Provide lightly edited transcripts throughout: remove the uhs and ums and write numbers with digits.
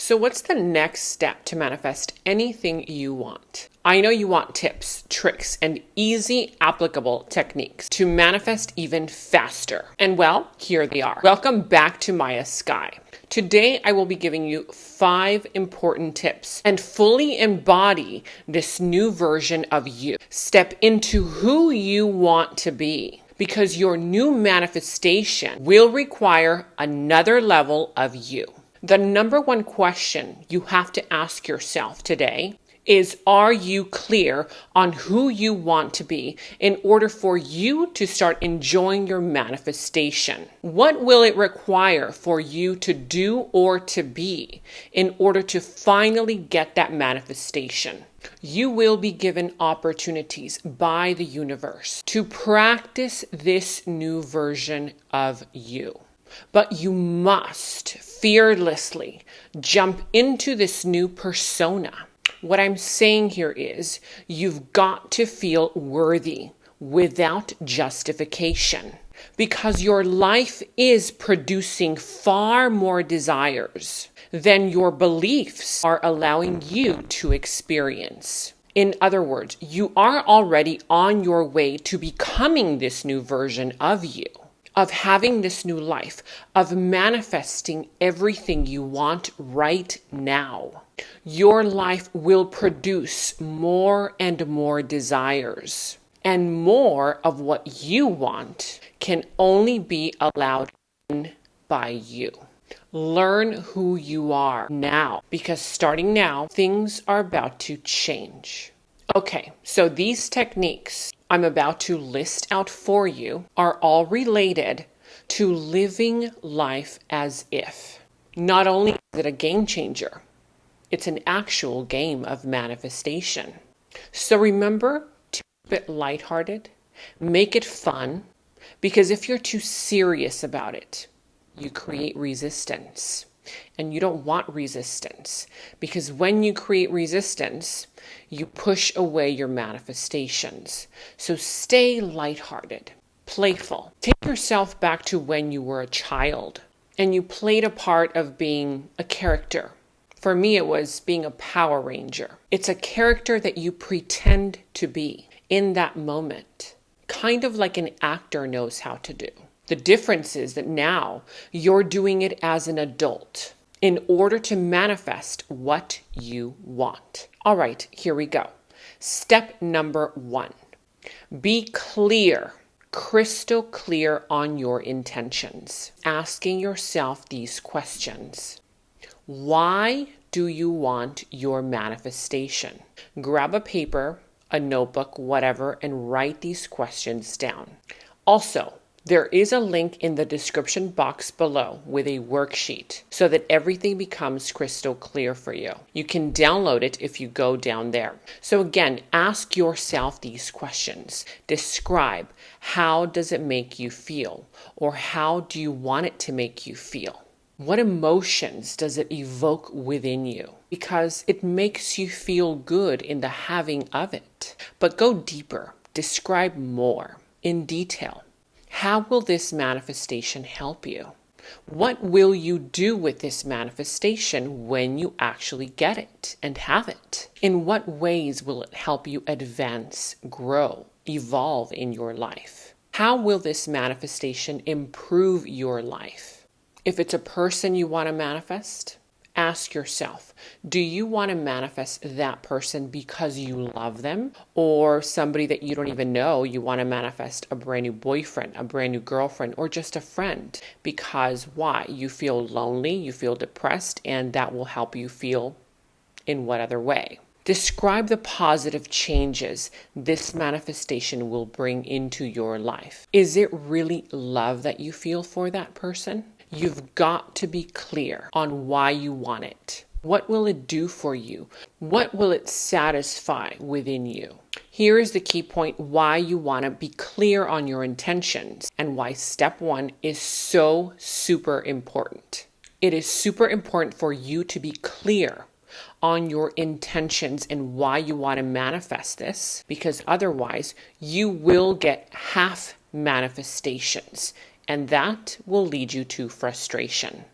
So what's the next step to manifest anything you want? I know you want tips, tricks, and easy applicable techniques to manifest even faster. And well, here they are. Welcome back to Maya Sky. Today, I will be giving you 5 important tips and fully embody this new version of you. Step into who you want to be, because your new manifestation will require another level of you. The number one question you have to ask yourself today is, are you clear on who you want to be in order for you to start enjoying your manifestation? What will it require for you to do or to be in order to finally get that manifestation? You will be given opportunities by the universe to practice this new version of you. But you must fearlessly jump into this new persona. What I'm saying here is you've got to feel worthy without justification, because your life is producing far more desires than your beliefs are allowing you to experience. In other words, you are already on your way to becoming this new version of you, of having this new life, of manifesting everything you want right now. Your life will produce more and more desires, and more of what you want can only be allowed in by you. Learn who you are now, because starting now, things are about to change. Okay, so these techniques I'm about to list out for you are all related to living life as if. Not only is it a game changer, it's an actual game of manifestation. So remember to keep it lighthearted, make it fun, because if you're too serious about it, you create resistance. And you don't want resistance, because when you create resistance, you push away your manifestations. So stay lighthearted, playful. Take yourself back to when you were a child and you played a part of being a character. For me, it was being a Power Ranger. It's a character that you pretend to be in that moment, kind of like an actor knows how to do. The difference is that now you're doing it as an adult in order to manifest what you want. All right, here we go. Step number 1. Be clear, crystal clear on your intentions. Asking yourself these questions. Why do you want your manifestation? Grab a paper, a notebook, whatever, and write these questions down. Also, there is a link in the description box below with a worksheet so that everything becomes crystal clear for you. You can download it if you go down there. So again, ask yourself these questions. Describe, how does it make you feel? Or how do you want it to make you feel? What emotions does it evoke within you? Because it makes you feel good in the having of it. But go deeper. Describe more in detail. How will this manifestation help you? What will you do with this manifestation when you actually get it and have it? In what ways will it help you advance, grow, evolve in your life? How will this manifestation improve your life? If it's a person you want to manifest, ask yourself, do you want to manifest that person because you love them? Or somebody that you don't even know, you want to manifest a brand new boyfriend, a brand new girlfriend, or just a friend? Because why? You feel lonely, you feel depressed, and that will help you feel in what other way? Describe the positive changes this manifestation will bring into your life. Is it really love that you feel for that person? You've got to be clear on why you want it. What will it do for you? What will it satisfy within you? Here is the key point why you want to be clear on your intentions and why step 1 is so super important. It is super important for you to be clear on your intentions and why you want to manifest this, because otherwise you will get half manifestations, and that will lead you to frustration.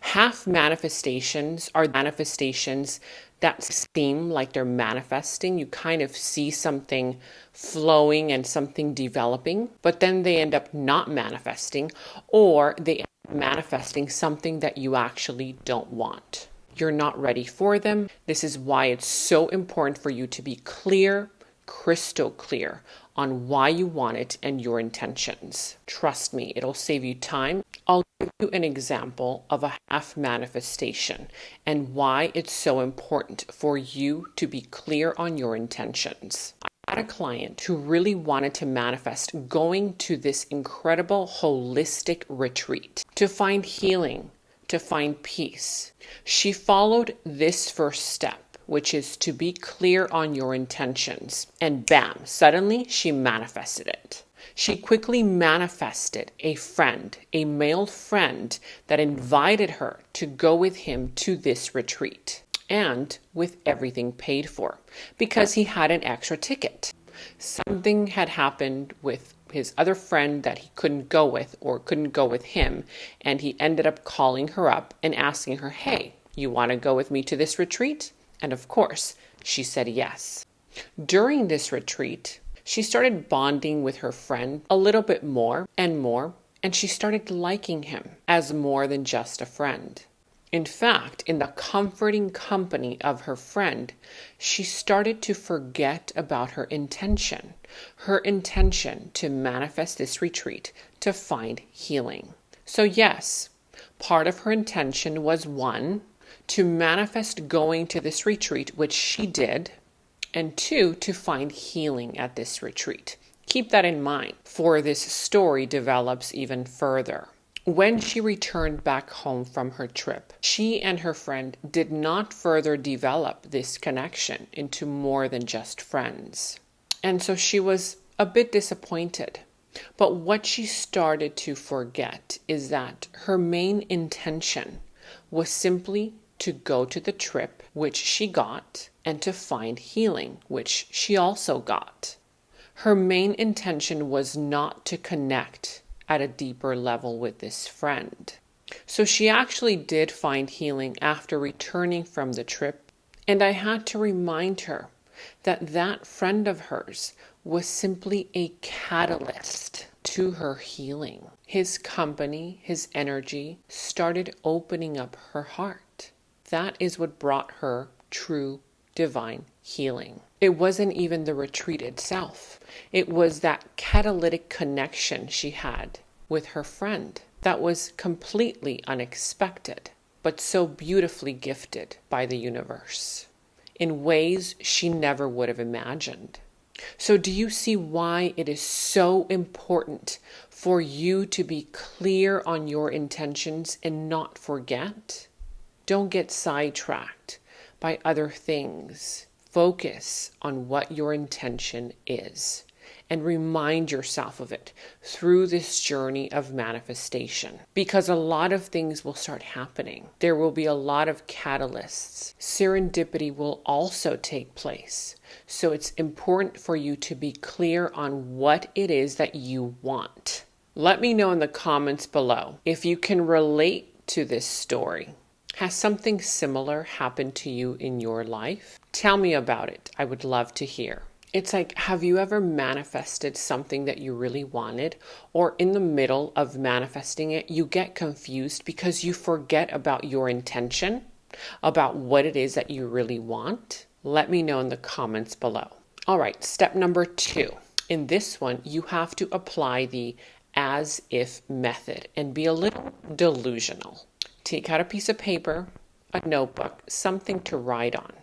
Half manifestations are manifestations that seem like they're manifesting. You kind of see something flowing and something developing, but then they end up not manifesting, or they end up manifesting something that you actually don't want. You're not ready for them. This is why it's so important for you to be clear, crystal clear on why you want it and your intentions. Trust me, it'll save you time. I'll give you an example of a half manifestation and why it's so important for you to be clear on your intentions. I had a client who really wanted to manifest going to this incredible holistic retreat to find healing, to find peace. She followed this first step, which is to be clear on your intentions. And bam, suddenly she manifested it. She quickly manifested a friend, a male friend that invited her to go with him to this retreat, and with everything paid for because he had an extra ticket. Something had happened with his other friend that he couldn't go with or couldn't go with him, and he ended up calling her up and asking her, "Hey, you want to go with me to this retreat?" And of course, she said yes. During this retreat, she started bonding with her friend a little bit more, and she started liking him as more than just a friend. In fact, in the comforting company of her friend, she started to forget about her intention to manifest this retreat, to find healing. So yes, part of her intention was, one, to manifest going to this retreat, which she did, and two, to find healing at this retreat. Keep that in mind, for this story develops even further. When she returned back home from her trip, she and her friend did not further develop this connection into more than just friends. And so she was a bit disappointed. But what she started to forget is that her main intention was simply to go to the trip, which she got, and to find healing, which she also got. Her main intention was not to connect at a deeper level with this friend. So she actually did find healing after returning from the trip, and I had to remind her that that friend of hers was simply a catalyst to her healing. His company, his energy started opening up her heart. That is what brought her true divine healing. It wasn't even the retreat itself. It was that catalytic connection she had with her friend that was completely unexpected, but so beautifully gifted by the universe in ways she never would have imagined. So do you see why it is so important for you to be clear on your intentions and not forget? Don't get sidetracked by other things. Focus on what your intention is and remind yourself of it through this journey of manifestation, because a lot of things will start happening. There will be a lot of catalysts. Serendipity will also take place. So it's important for you to be clear on what it is that you want. Let me know in the comments below if you can relate to this story. Has something similar happened to you in your life? Tell me about it. I would love to hear. It's like, have you ever manifested something that you really wanted, or in the middle of manifesting it, you get confused because you forget about your intention, about what it is that you really want? Let me know in the comments below. All right, step number 2. In this one, you have to apply the as if method and be a little delusional. Take out a piece of paper, a notebook, something to write on.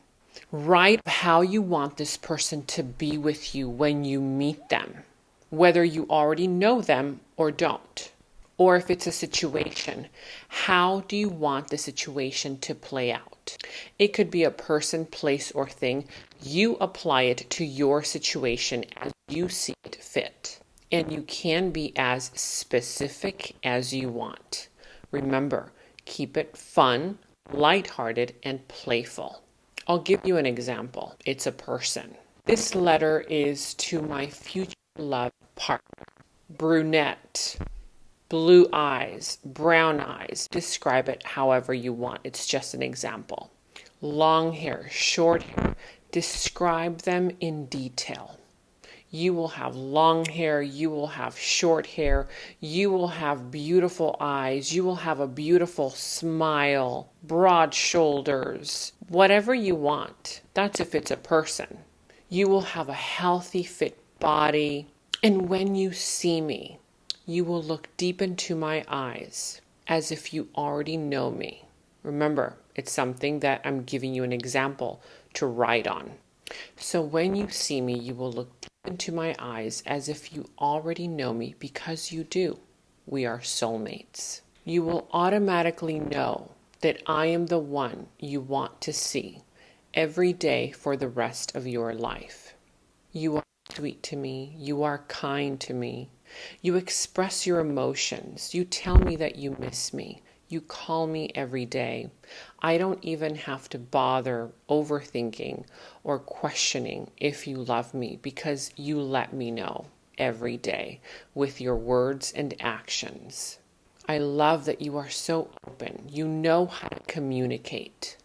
Write how you want this person to be with you when you meet them, whether you already know them or don't. Or if it's a situation, how do you want the situation to play out? It could be a person, place, or thing. You apply it to your situation as you see it fit. And you can be as specific as you want. Remember, keep it fun, lighthearted, and playful. I'll give you an example. It's a person. This letter is to my future love partner. Brunette. Blue eyes, brown eyes. Describe it however you want. It's just an example. Long hair, short hair. Describe them in detail. You will have long hair, you will have short hair, you will have beautiful eyes, you will have a beautiful smile, broad shoulders, whatever you want. That's if it's a person. You will have a healthy, fit body. And when you see me, you will look deep into my eyes as if you already know me. Remember, it's something that I'm giving you an example to write on. So when you see me, you will look deep into my eyes as if you already know me, because you do. We are soulmates. You will automatically know that I am the one you want to see every day for the rest of your life. You are sweet to me. You are kind to me. You express your emotions. You tell me that you miss me. You call me every day. I don't even have to bother overthinking or questioning if you love me, because you let me know every day with your words and actions. I love that you are so open. You know how to communicate.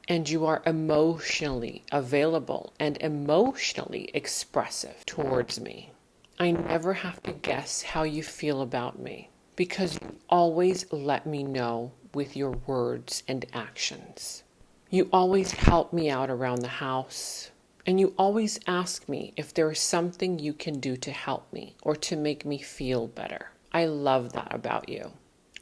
And you are emotionally available and emotionally expressive towards me. I never have to guess how you feel about me, because you always let me know with your words and actions. You always help me out around the house, and you always ask me if there is something you can do to help me or to make me feel better. I love that about you.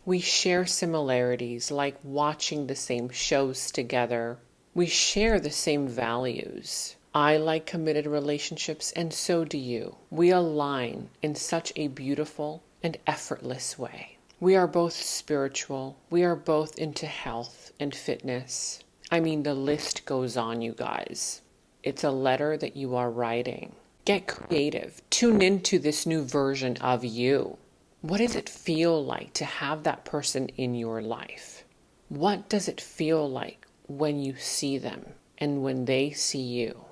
We share similarities like watching the same shows together. We share the same values. I like committed relationships, and so do you. We align in such a beautiful and effortless way. We are both spiritual. We are both into health and fitness. I mean, the list goes on, you guys. It's a letter that you are writing. Get creative. Tune into this new version of you. What does it feel like to have that person in your life? What does it feel like when you see them and when they see you?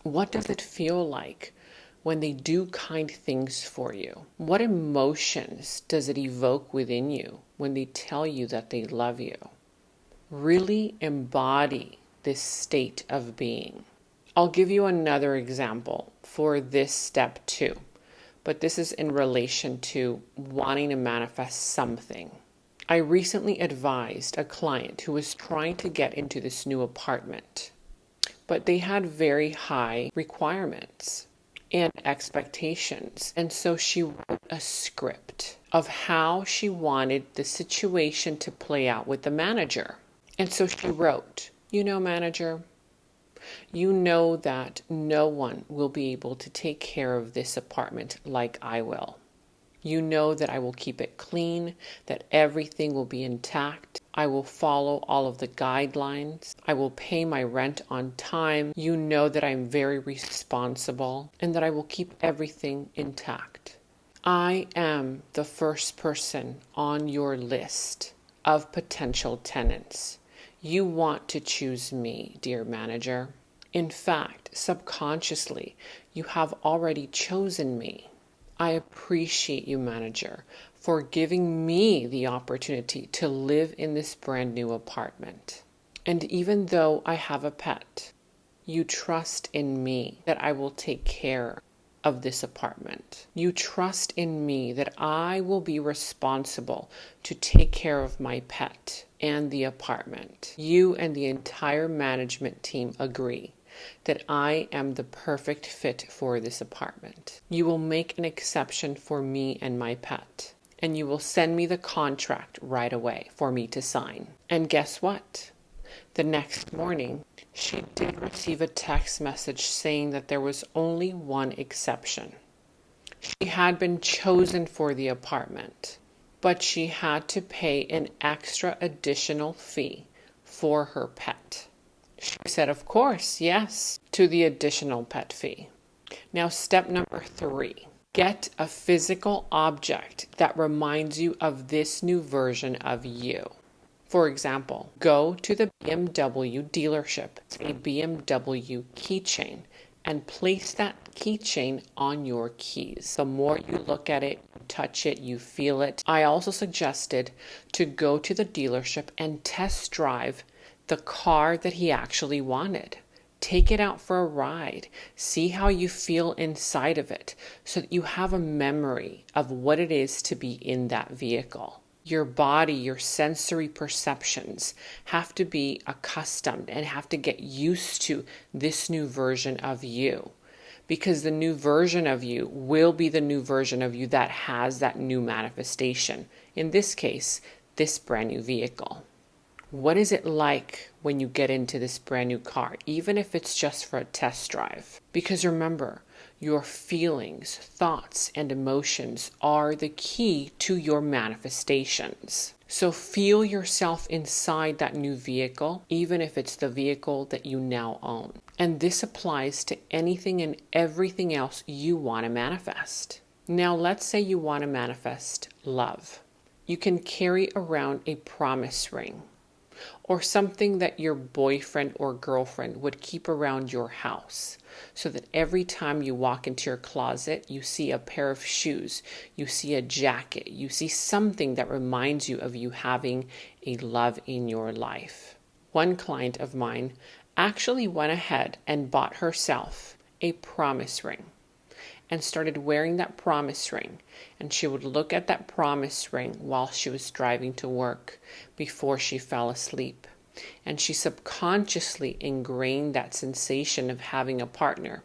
What does it feel like when they do kind things for you? What emotions does it evoke within you when they tell you that they love you? Really embody this state of being. I'll give you another example for this step too, but this is in relation to wanting to manifest something. I recently advised a client who was trying to get into this new apartment, but they had very high requirements and expectations. And so she wrote a script of how she wanted the situation to play out with the manager. And so she wrote, manager, you know that no one will be able to take care of this apartment like I will. You know that I will keep it clean, that everything will be intact. I will follow all of the guidelines. I will pay my rent on time. You know that I'm very responsible and that I will keep everything intact. I am the first person on your list of potential tenants. You want to choose me, dear manager. In fact, subconsciously, you have already chosen me. I appreciate you, manager, for giving me the opportunity to live in this brand new apartment. And even though I have a pet, you trust in me that I will take care of this apartment. You trust in me that I will be responsible to take care of my pet and the apartment. You and the entire management team agree that I am the perfect fit for this apartment. You will make an exception for me and my pet, and you will send me the contract right away for me to sign. And guess what? The next morning, she did receive a text message saying that there was only one exception. She had been chosen for the apartment, but she had to pay an extra additional fee for her pet. She said, of course, yes, to the additional pet fee. Now, step number 3, get a physical object that reminds you of this new version of you. For example, go to the BMW dealership, a BMW keychain, and place that keychain on your keys. The more you look at it, the touch it, you feel it. I also suggested to go to the dealership and test drive the car that he actually wanted. Take it out for a ride. See how you feel inside of it so that you have a memory of what it is to be in that vehicle. Your body, your sensory perceptions have to be accustomed and have to get used to this new version of you, because the new version of you will be the new version of you that has that new manifestation. In this case, this brand new vehicle. What is it like when you get into this brand new car, even if it's just for a test drive? Because remember, your feelings, thoughts, and emotions are the key to your manifestations. So feel yourself inside that new vehicle, even if it's the vehicle that you now own. And this applies to anything and everything else you want to manifest. Now, let's say you want to manifest love. You can carry around a promise ring, or something that your boyfriend or girlfriend would keep around your house, so that every time you walk into your closet, you see a pair of shoes, you see a jacket, you see something that reminds you of you having a love in your life. One client of mine actually went ahead and bought herself a promise ring and started wearing that promise ring. And she would look at that promise ring while she was driving to work before she fell asleep. And she subconsciously ingrained that sensation of having a partner.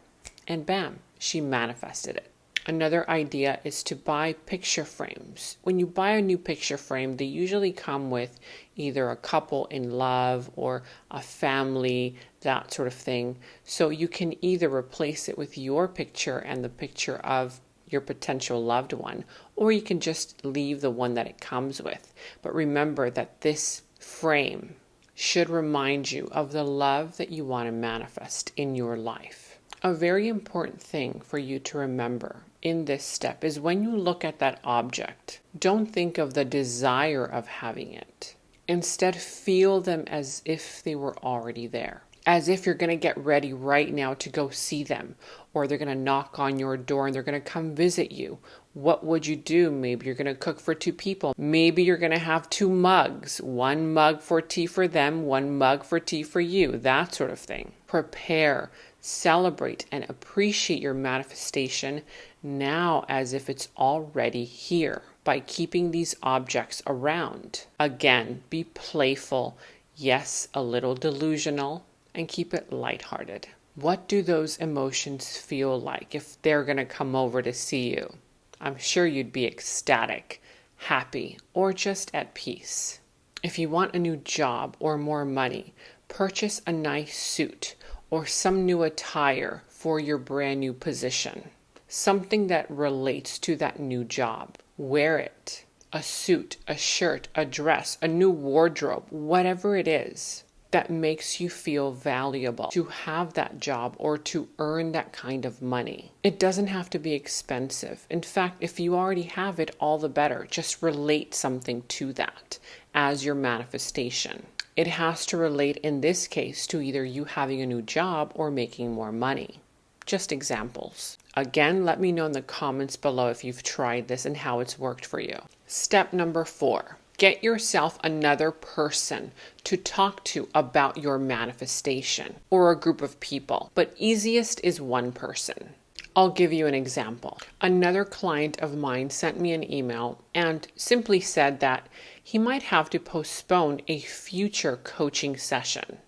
And bam, she manifested it. Another idea is to buy picture frames. When you buy a new picture frame, they usually come with either a couple in love or a family, that sort of thing. So you can either replace it with your picture and the picture of your potential loved one, or you can just leave the one that it comes with. But remember that this frame should remind you of the love that you want to manifest in your life. A very important thing for you to remember in this step is when you look at that object, don't think of the desire of having it. Instead, feel them as if they were already there. As if you're going to get ready right now to go see them, or they're going to knock on your door and they're going to come visit you. What would you do? Maybe you're going to cook for 2 people. Maybe you're going to have 2 mugs, 1 mug for tea for them, 1 mug for tea for you, that sort of thing. Prepare, celebrate, and appreciate your manifestation now as if it's already here by keeping these objects around. Again, be playful, yes, a little delusional, and keep it lighthearted. What do those emotions feel like if they're going to come over to see you? I'm sure you'd be ecstatic, happy, or just at peace. If you want a new job or more money, purchase a nice suit or some new attire for your brand new position. Something that relates to that new job. Wear it. A suit, a shirt, a dress, a new wardrobe, whatever it is that makes you feel valuable to have that job or to earn that kind of money. It doesn't have to be expensive. In fact, if you already have it, all the better. Just relate something to that as your manifestation. It has to relate in this case to either you having a new job or making more money. Just examples. Again, let me know in the comments below if you've tried this and how it's worked for you. Step number 4. Get yourself another person to talk to about your manifestation, or a group of people, but easiest is one person. I'll give you an example. Another client of mine sent me an email and simply said that he might have to postpone a future coaching session.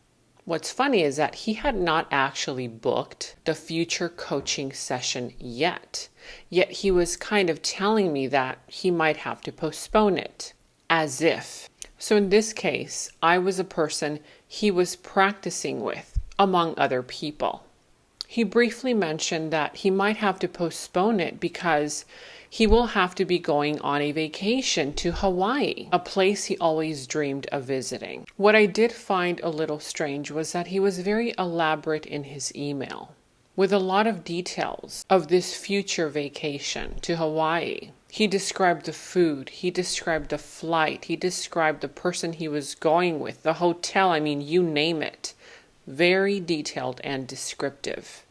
What's funny is that he had not actually booked the future coaching session yet he was kind of telling me that he might have to postpone it. As if. So in this case, I was a person he was practicing with, among other people. He briefly mentioned that he might have to postpone it because he will have to be going on a vacation to Hawaii, a place he always dreamed of visiting. What I did find a little strange was that he was very elaborate in his email, with a lot of details of this future vacation to Hawaii. He described the food, he described the flight, he described the person he was going with, the hotel, you name it. Very detailed and descriptive.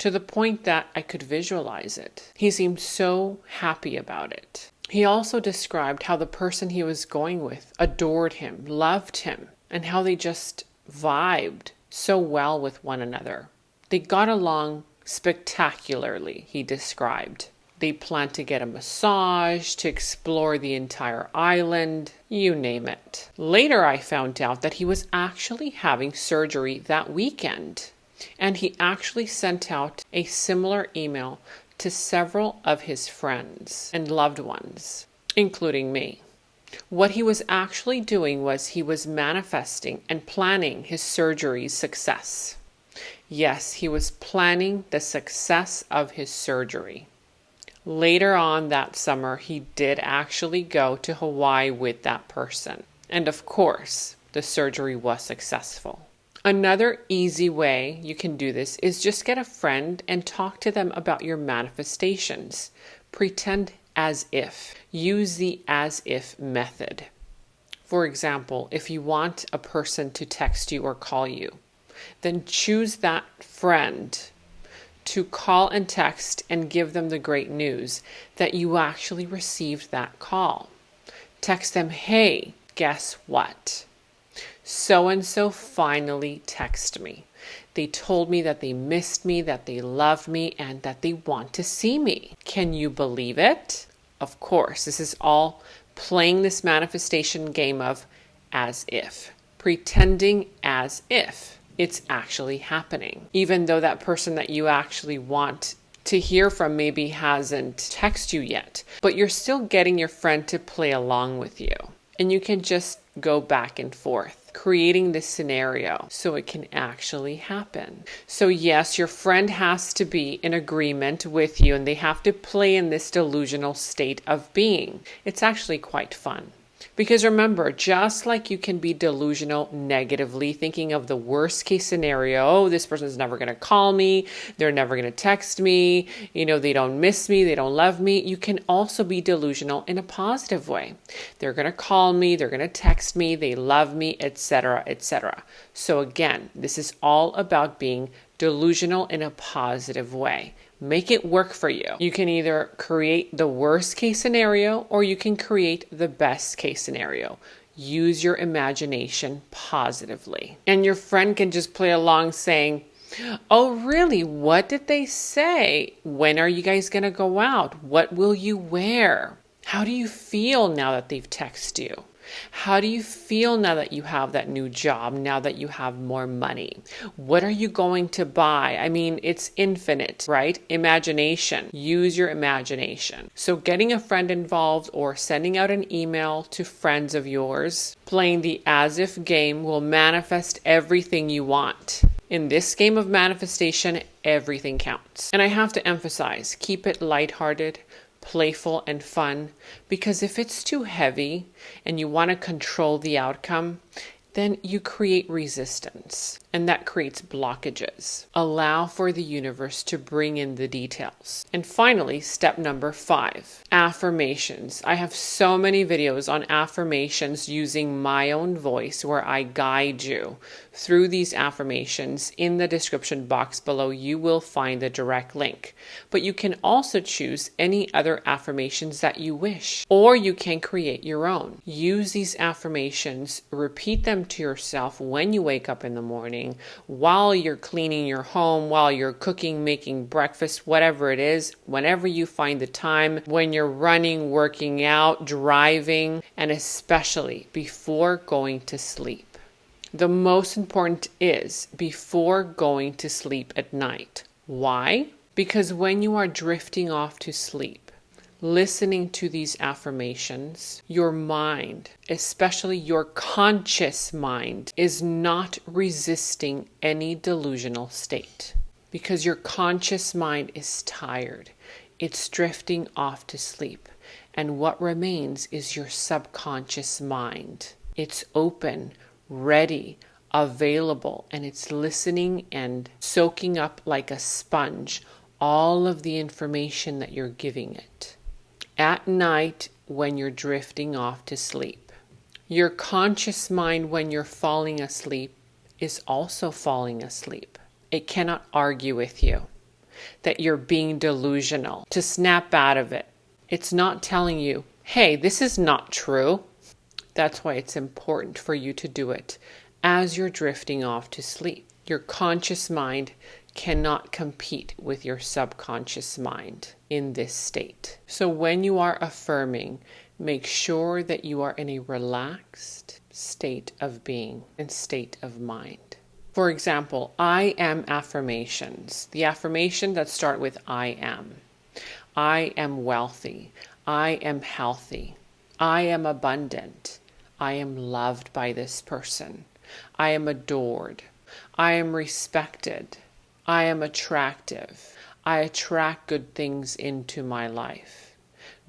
to the point that I could visualize it. He seemed so happy about it. He also described how the person he was going with adored him, loved him, and how they just vibed so well with one another. They got along spectacularly, he described. They planned to get a massage, to explore the entire island, you name it. Later, I found out that he was actually having surgery that weekend. And he actually sent out a similar email to several of his friends and loved ones, including me. What he was actually doing was he was manifesting and planning his surgery's success. Yes, he was planning the success of his surgery. Later on that summer, he did actually go to Hawaii with that person. And of course, the surgery was successful. Another easy way you can do this is just get a friend and talk to them about your manifestations. Pretend as if. Use the as if method. For example, if you want a person to text you or call you, then choose that friend to call and text and give them the great news that you actually received that call. Text them, hey, guess what? So-and-so finally texted me. They told me that they missed me, that they loved me, and that they want to see me. Can you believe it? Of course, this is all playing this manifestation game of as if. Pretending as if it's actually happening. Even though that person that you actually want to hear from maybe hasn't texted you yet. But you're still getting your friend to play along with you. And you can just go back and forth, creating this scenario so it can actually happen. So yes, your friend has to be in agreement with you and they have to play in this delusional state of being. It's actually quite fun. Because remember, just like you can be delusional negatively, thinking of the worst case scenario, oh, this person's never going to call me, they're never going to text me, they don't miss me, they don't love me. You can also be delusional in a positive way. They're going to call me, they're going to text me, they love me, etc., etc. So again, this is all about being delusional in a positive way. Make it work for you. You can either create the worst case scenario or you can create the best case scenario. Use your imagination positively. And your friend can just play along saying, oh, really? What did they say? When are you guys going to go out? What will you wear? How do you feel now that they've texted you? How do you feel now that you have that new job, now that you have more money? What are you going to buy? I mean, it's infinite, right? Imagination. Use your imagination. So getting a friend involved or sending out an email to friends of yours, playing the as if game will manifest everything you want. In this game of manifestation, everything counts. And I have to emphasize, keep it lighthearted, playful and fun, because if it's too heavy and you want to control the outcome, then you create resistance and that creates blockages. Allow for the universe to bring in the details. And finally, step number 5, affirmations. I have so many videos on affirmations using my own voice where I guide you through these affirmations. In the description box below, you will find the direct link. But you can also choose any other affirmations that you wish, or you can create your own. Use these affirmations, repeat them to yourself when you wake up in the morning, while you're cleaning your home, while you're cooking, making breakfast, whatever it is, whenever you find the time, when you're running, working out, driving, and especially before going to sleep. The most important is before going to sleep at night. Why? Because when you are drifting off to sleep, listening to these affirmations, your mind, especially your conscious mind, is not resisting any delusional state. Because your conscious mind is tired. It's drifting off to sleep. And what remains is your subconscious mind. It's open, ready, available, and it's listening and soaking up like a sponge all of the information that you're giving it. At night, when you're drifting off to sleep, your conscious mind, when you're falling asleep, is also falling asleep. It cannot argue with you. that you're being delusional, to snap out of it. It's not telling you, hey, this is not true. That's why it's important for you to do it as you're drifting off to sleep. Your conscious mind cannot compete with your subconscious mind in this state. So when you are affirming, make sure that you are in a relaxed state of being and state of mind. For example, I am affirmations. The affirmation that start with I am. I am wealthy. I am healthy. I am abundant. I am loved by this person. I am adored. I am respected. I am attractive. I attract good things into my life.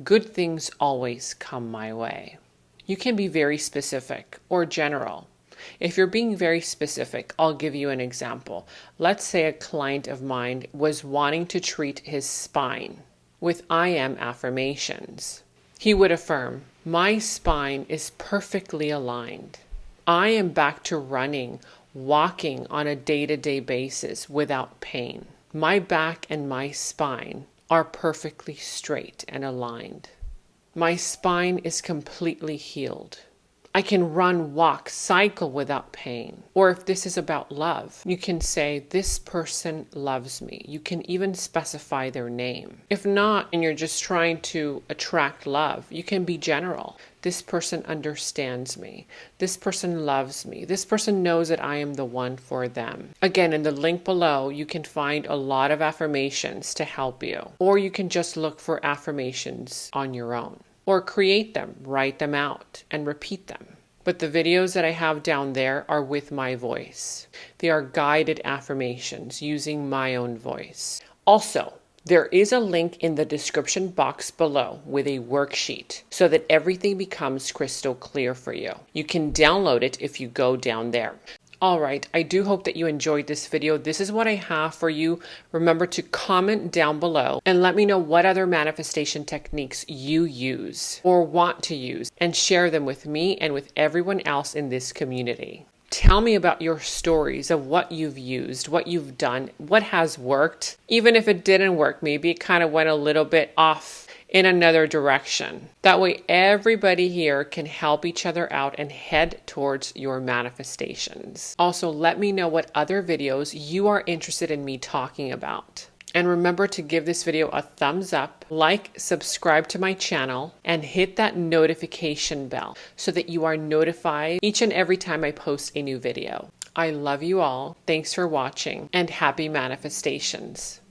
Good things always come my way. You can be very specific or general. If you're being very specific, I'll give you an example. Let's say a client of mine was wanting to treat his spine with I am affirmations. He would affirm, my spine is perfectly aligned. I am back to running, walking on a day-to-day basis without pain. My back and my spine are perfectly straight and aligned. My spine is completely healed. I can run, walk, cycle without pain. Or if this is about love, you can say, this person loves me. You can even specify their name. If not, and you're just trying to attract love, you can be general. This person understands me. This person loves me. This person knows that I am the one for them. Again, in the link below, you can find a lot of affirmations to help you. Or you can just look for affirmations on your own. Or create them, write them out, and repeat them. But the videos that I have down there are with my voice. They are guided affirmations using my own voice. Also, there is a link in the description box below with a worksheet so that everything becomes crystal clear for you. You can download it if you go down there. All right, I do hope that you enjoyed this video. This is what I have for you. Remember to comment down below and let me know what other manifestation techniques you use or want to use, and share them with me and with everyone else in this community. Tell me about your stories of what you've used, what you've done, what has worked. Even if it didn't work, maybe it kind of went a little bit off in another direction. That way everybody here can help each other out and head towards your manifestations. Also, let me know what other videos you are interested in me talking about. And remember to give this video a thumbs up, like, subscribe to my channel, and hit that notification bell so that you are notified each and every time I post a new video. I love you all. Thanks for watching, and happy manifestations.